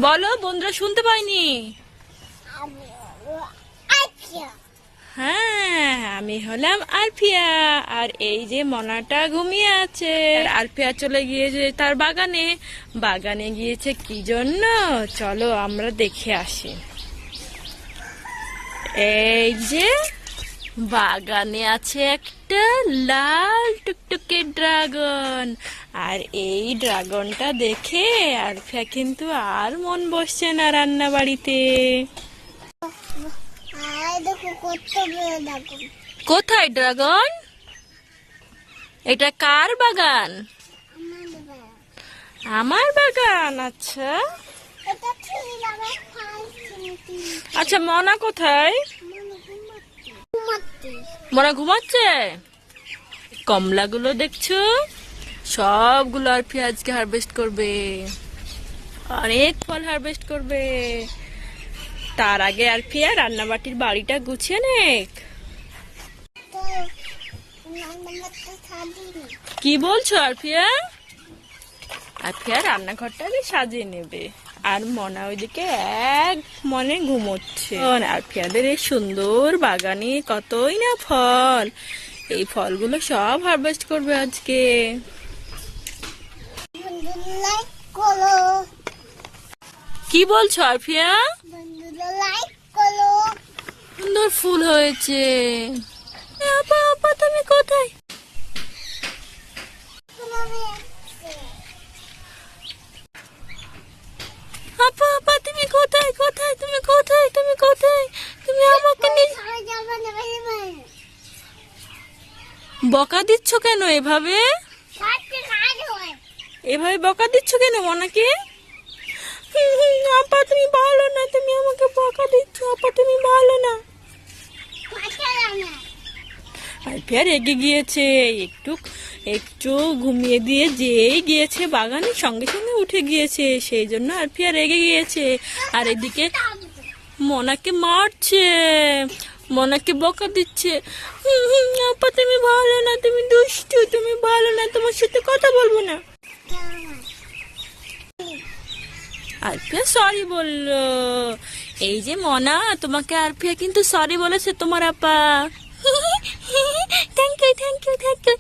বলো, বন্ধুরা শুনতে পাইনি। হ্যাঁ, আমি হলাম আলফিয়া। আর এই যে মনাটা ঘুমিয়ে আছে। আর আলফিয়া চলে গিয়েছে তার বাগানে। বাগানে গিয়েছে কি জন্য, চলো আমরা দেখে আসি। এই যে বাগানে আছে একটা লাল টুকটুকে ড্রাগন। আর এই ড্রাগনটা দেখে আলফিয়া কিন্তু আর মন বসছে না রান্না বাড়িতে। কোথায় ড্রাগন? এটা কার বাগান? আমার বাগান। আচ্ছা আচ্ছা, মনা কোথায়? মনা ঘুমাচ্ছে। কমলাগুলো দেখছো, সবগুলো আলফিয়া আজকে হারভেস্ট করবে। অনেক ফল হারভেস্ট করবে। তার আগে আলফিয়া রান্নাবাটির বাড়িটা গুছিয়ে নেক। কি বলছো আলফিয়া? আলফিয়া রান্নাঘরটা আগে সাজিয়ে নেবে। আর মনা ওইদিকে এক মনে ঘুমোচ্ছে। আলফিয়াদের এই সুন্দর বাগানে কতই না ফল। এই ফলগুলো সব হারভেস্ট করবে আজকে। কি বলছো আলফিয়া? সুন্দর ফুল হয়েছে। আপা আপা তুমি কোথায়? আপা আপা তুমি কোথায়? কোথায় তুমি? কোথায় তুমি? কোথায় তুমি? আমাকে বকা দিচ্ছ কেন এভাবে? এভাবে বকা দিচ্ছ কেন মনাকে? আপা তুমি ভালো না, তুমি আমাকে বকা দিচ্ছ। আপা তুমি ভালো না। আলফিয়া রেগে গিয়েছে। একটু একটু ঘুমিয়ে দিয়ে যেই গিয়েছে বাগানে সঙ্গে সঙ্গে উঠে গিয়েছে, সেই জন্য আলফিয়া রেগে গিয়েছে। আর এদিকে মনাকে মারছে, মনাকে বকা দিচ্ছে। আপা তুমি ভালো না, তুমি দুষ্টু, তুমি ভালো না, তোমার সাথে কথা বলবো না। আলফিয়া সরি বললো। এই যে মনা, তোমাকে আলফিয়া কিন্তু সরি বলেছে তোমার আপা। Thank you thank you thank you.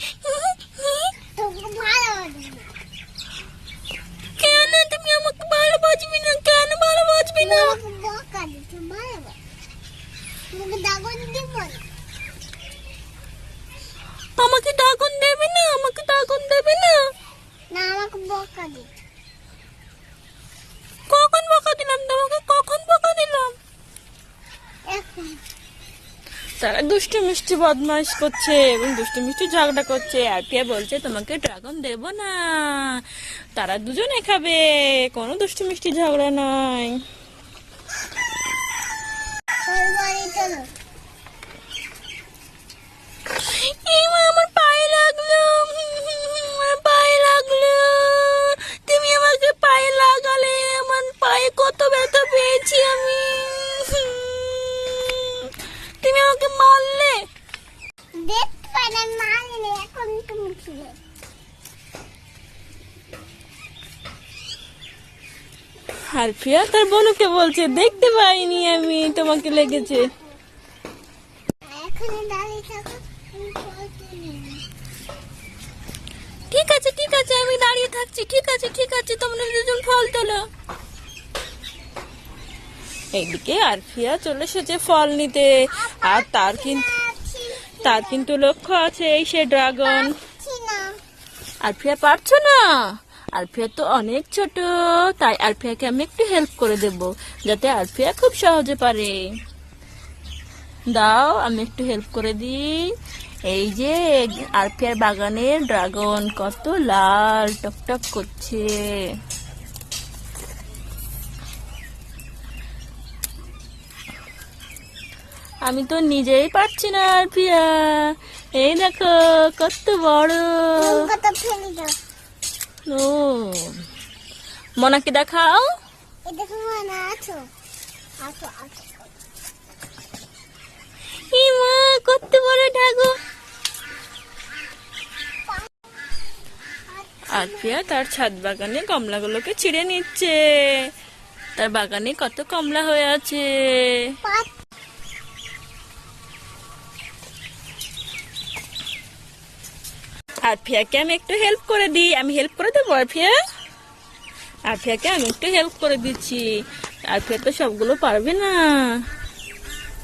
কেন তুমি আমাকে ভালোবাসবি না? কেন ভালোবাসবি না? আমাকে ডাকন দেবে না? আমাকে ডাকন দেবে না? না, আমাকে বকা দি। কখন বকা দিলাম তোমাকে? কখন বকা দিলাম? এখন তারা দুষ্টু মিষ্টি বদমাইশ করছে এবং দুষ্টু মিষ্টি ঝগড়া করছে। আলফিয়া বলছে তোমাকে ড্রাগন দেব না, তারা দুজনে খাবে, কোনো দুষ্টু মিষ্টি ঝগড়া নয়। চলো। আমার পায়ে লাগলো, আমার পায়ে লাগলো। তুমি আমাকে পায়ে লাগালে, আমার পায়ে কত ব্যথা পেয়েছি আমি। তুমি আমাকে মারলে। দেখতে পাই না, মারিনি, এখন তুমি ছিলে। আলফিয়া তার বোনকে বলছে দেখতে পাইনি আমি, তোমাকে লেগেছে। এখানে দাঁড়িয়ে থাকো, আমি ফল তুলে নিই। ঠিক আছে ঠিক আছে, আমি দাঁড়িয়ে থাকছি। ঠিক আছে ঠিক আছে, তোমরা দুজন ফল তোলো। এইদিকে আলফিয়া চলে এসেছে ফল নিতে। আর তার কিন্তু লক্ষ্য আছে, এই সে ড্রাগন। আলফিয়া পারছো না? আলফিয়া তো অনেক ছোট, তাই আলফিয়াকে আমি একটু হেল্প করে দেব, যাতে আলফিয়া খুব সহজে পারে। দাও আমি একটু হেল্প করে দিই। এই যে আলফিয়ার বাগানের ড্রাগন কত লাল টকটক করছে। আমি তো নিজেই পারছি না আলফিয়া। এই দেখো কত বড়। ও মনাকে দেখাও। কত বড় ড্রাগন। আলফিয়া তার ছাদ বাগানে কমলাগুলোকে ছিঁড়ে নিচ্ছে। তার বাগানে কত কমলা হয়ে আছে। পাঁচ আরফিয়াকে আমি একটু হেল্প করে দিই। আমি হেল্প করে দেবো আরফিয়াকে আমি একটু হেল্প করে দিচ্ছি। আরফিয়া তো সবগুলো পারবে না,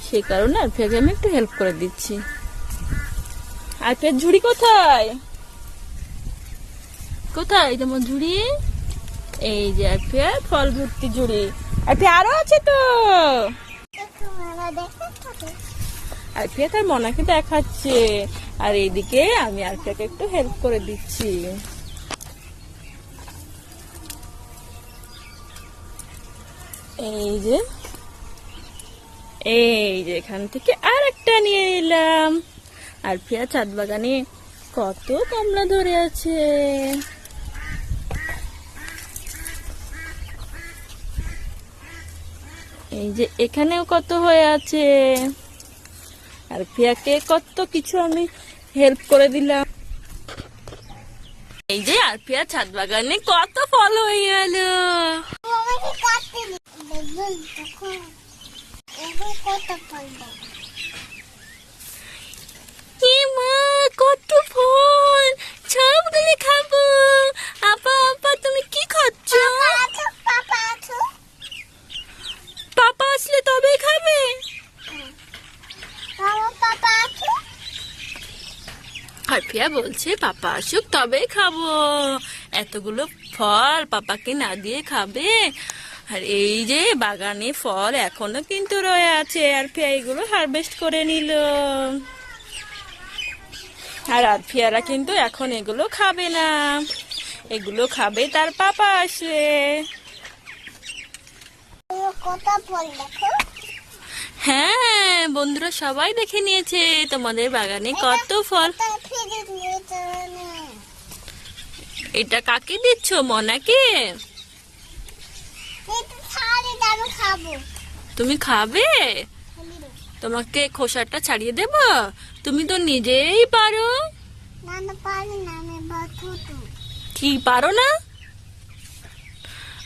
সেই কারণে আরফিয়াকে আমি একটু হেল্প করে দিচ্ছি। আরফিয়ার ঝুড়ি কোথায় কোথায় তোমার ঝুড়ি? এই যে আরফিয়ার ফল ভর্তি ঝুড়ি। আরফিয়া আরো আছে তো। আরফিয়া তার মনাকে দেখাচ্ছে, আর এইদিকে আমি আরফিয়াকে একটু হেল্প করে দিচ্ছি। এই যে এখান থেকে আর একটা নিয়ে এলাম। আরফিয়া ছাদ বাগানে কত কমলা ধরে আছে। এই যে এখানেও কত হয়ে আছে। আরফিয়াকে কত কিছু আমি হেল্প করে দিলাম। এই যে আরফিয়া ছাদ বাগানে কত ফল হয়ে গেল। কত ফল, সবগুলো খাবো। আপা আপা তুমি কি খাচ্ছ? পাপা আসলে তবে খাবে। আরফিয়া বলছে পাপা আসুক তবে খাবো। এতগুলো ফল পাপাকে না দিয়ে খাবে? আর এই যে বাগানে ফল এখনো কিন্তু রয়ে আছে। আরফিয়া এগুলো হারভেস্ট করে নিল। আর আরফিয়ারা কিন্তু এখন এগুলো খাবে না, এগুলো খাবে তার পাপা আসলে। হ্যাঁ বন্ধুরা সবাই দেখে নিয়েছে তোমাদের বাগানে কত ফল। এটা কাকে দিচ্ছ? মনাকে? তুমি খাবে? তোমাকে খোসাটা ছাড়িয়ে দেব? তুমি তো নিজেই পারো। কি পারো না?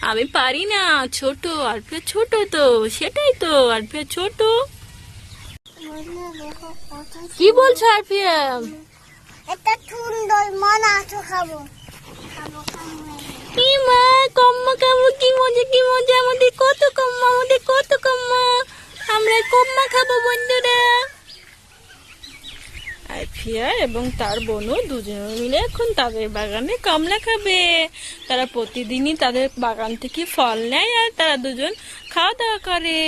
আমি পারি না, ছোট। আরফিয়া ছোট তো, সেটাই তো, আরফিয়া ছোট। কি বলছো আরফিয়া? এটা সুন্দর মনে আছে, খাবো। কি মা, কম্মা খাবো। কি মজা কি মজা, আমাদের কত কম্মা, আমাদের কত কম্মা। আমরা কম্মা খাবো বন্ধুরা। আরফিয়া এবং তার বোনও দুজনে মিলে এখন তাদের বাগানে কমলা খাবে। তারা প্রতিদিনই তাদের বাগান থেকে ফল নেয় আর তারা দুজন খাওয়া দাওয়া করে।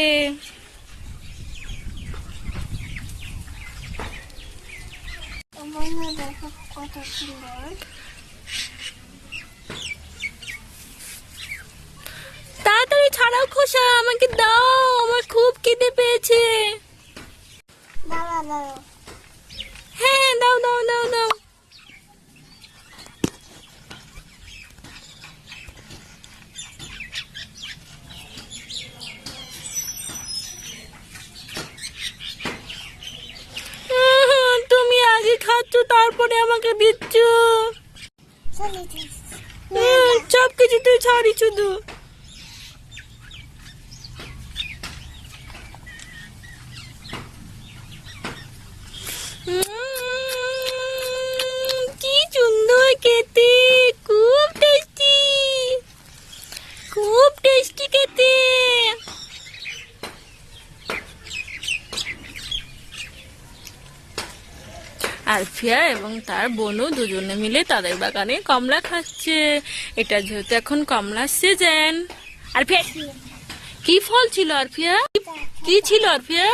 কত সুন্দর। তাড়াতাড়ি ছাড়াও খোসা, আমাকে দাও, আমার খুব খিদে পেয়েছে। হ্যাঁ দাও দাও দাও দাও। তুমি আগে খাচ্ছ তারপরে আমাকে দিচ্ছ। সব কিছু তুই ছাড়ি শুধু। কি সুন্দর খেতে, খুব টেস্টি, খুব টেস্টি খেতে। আরফিয়া এবং তার বোনও দুজনে মিলে তাদের বাগানে কমলা খাচ্ছে। এটা যেহেতু এখন কমলার সিজন। আরফিয়া কি ফল ছিল আরফিয়া? কি ছিল আরফিয়া?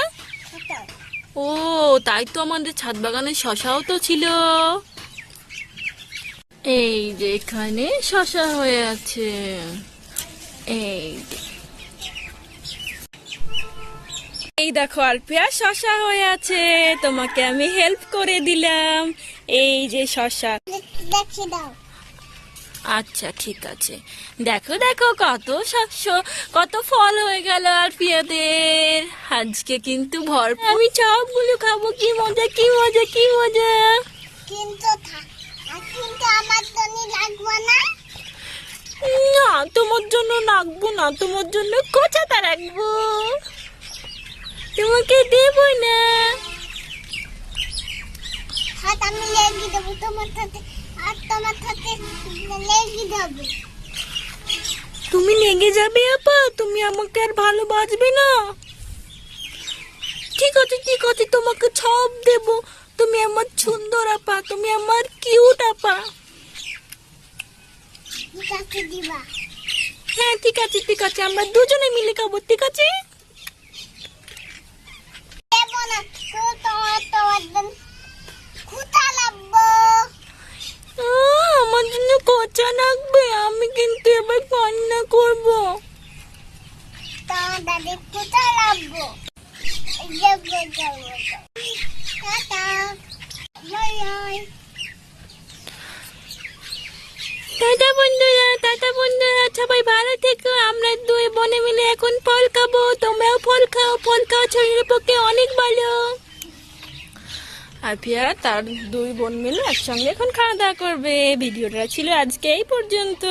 ও তাই তো, আমাদের ছাদ বাগানে শশাও তো ছিল। এই যে এখানে শশা হয়ে আছে। এই দেখো আরফিয়া শশা হয়ে আছে, তোমাকে আমি হেল্প করে দিলাম। এই যে শশা। দেখি দাও। আচ্ছা ঠিক আছে। দেখো দেখো কত শস্য, কত ফল হয়ে গেল আরফিয়াদের। আজকে কিন্তু ভরপুর, আমি সবগুলো খাবো। কি মজা কি মজা কি মজা। কিন্তু আমার তো লাগবে না। না, তোমার জন্য রাখবো না, তোমার জন্য কোচাটা রাখবো, তোমাকে দেবো না। হাত আমি লেগে দেবো তোমার সাথে, আর তোমার সাথে লেগে দেবো। তুমি রেগে যাবে আপা, তুমি আমাকে আর ভালোবাসবে না। ঠিক আছে ঠিক আছে, তোমাকে সব দেব, তুমি আমার সুন্দর আপা, তুমি আমার কিউট আপা। ঠিক আছে দিবা। হ্যাঁ ঠিক আছে ঠিক আছে, আমরা দুজনে মিলে খাবো, ঠিক আছে। দেবো না তো, তোমার জন্য খুঁটা লাগবো। আমার জন্য কোচা রাখবে, আমি কিন্তু এবার কান্না করবো। তোমার দাদি খুঁটা লাগবো। যাবো যাবো টাটা, বাই বাই। টাটা বন্ধুরা, সবাই ভালো থেকো। আমরা দুই বোনে মিলে এখন ফল খাবো, তোমরাও ফল খাও, ফল খাওয়া শরীরের পক্ষে অনেক ভালো। আফিয়া তার দুই বোন মিলে একসঙ্গে এখন খাওয়া দাওয়া করবে। ভিডিওটা ছিল আজকে এই পর্যন্ত।